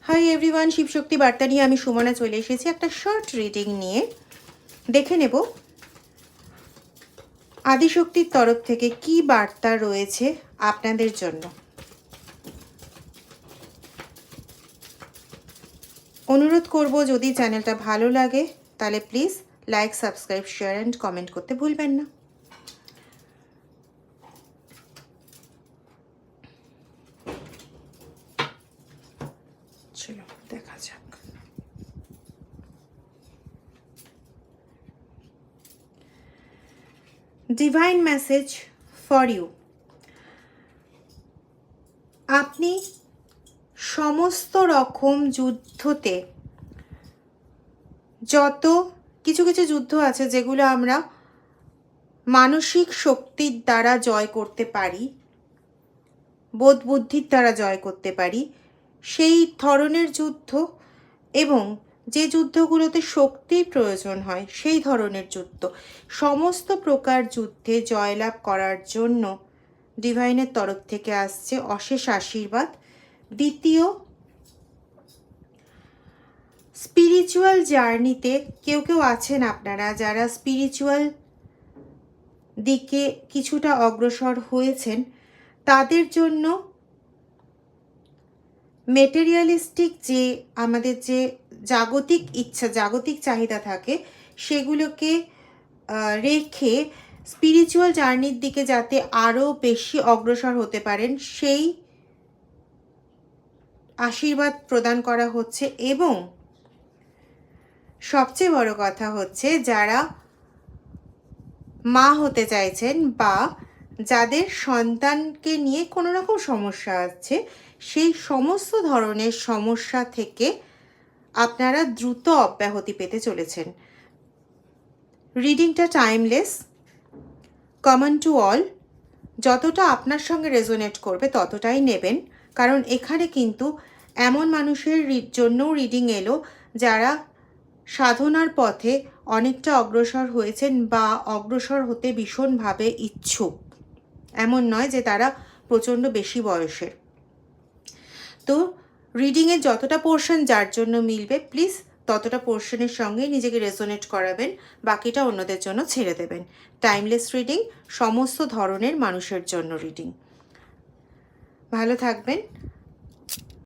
Hi everyone, Shivshakti বার্তা নিয়ে আমি সুমনা চলে এসেছি একটা শর্ট রিডিং নিয়ে। দেখে নেব আদিশক্তির তরফ থেকে কি বার্তা রয়েছে আপনাদের জন্য। অনুরোধ করব, যদি চ্যানেলটা ভালো লাগে তাহলে please like, subscribe, share and comment করতে ভুলবেন না। চলো দেখা যাক। Divine message for you. আপনি সমস্ত রকম যুদ্ধতে, যত কিছু কিছু যুদ্ধ আছে যেগুলো আমরা মানসিক শক্তির দ্বারা জয় করতে পারি, বোধ বুদ্ধির দ্বারা জয় করতে পারি, সেই ধরনের যুদ্ধ এবং যে যুদ্ধগুলোতে শক্তির প্রয়োজন হয় সেই ধরনের যুদ্ধ, সমস্ত প্রকার যুদ্ধে জয়লাভ করার জন্য ডিভাইনের তরফ থেকে আসছে অশেষ আশীর্বাদ। দ্বিতীয়, স্পিরিচুয়াল জার্নিতে কেউ কেউ আছেন আপনারা যারা স্পিরিচুয়াল দিকে কিছুটা অগ্রসর হয়েছেন, তাদের জন্য মেটেরিয়ালিস্টিক যে আমাদের যে জাগতিক ইচ্ছা, জাগতিক চাহিদা থাকে, সেগুলোকে রেখে স্পিরিচুয়াল জার্নির দিকে যাতে আরও বেশি অগ্রসর হতে পারেন সেই আশীর্বাদ প্রদান করা হচ্ছে। এবং সবচেয়ে বড় কথা হচ্ছে, যারা মা হতে চাইছেন বা যাদের সন্তানকে নিয়ে কোনো রকম সমস্যা আছে, সেই সমস্ত ধরনের সমস্যা থেকে আপনারা দ্রুত অব্যাহতি পেতে চলেছেন। রিডিংটা টাইমলেস, কমন টু অল। যতটা আপনার সঙ্গে রেজোনেট করবে ততটাই নেবেন, কারণ এখানে কিন্তু এমন মানুষের জন্যও রিডিং এলো যারা সাধনার পথে অনেকটা অগ্রসর হয়েছেন বা অগ্রসর হতে ভীষণভাবে ইচ্ছুক। এমন নয় যে তারা প্রচণ্ড বেশি বয়সের। তো রিডিংয়ের যতটা পোর্শন যার জন্য মিলবে, প্লিজ ততটা পোর্শনের সঙ্গে নিজেকে রেজোনেট করাবেন, বাকিটা অন্যদের জন্য ছেড়ে দেবেন। টাইমলেস রিডিং, সমস্ত ধরনের মানুষের জন্য রিডিং। ভালো থাকবেন।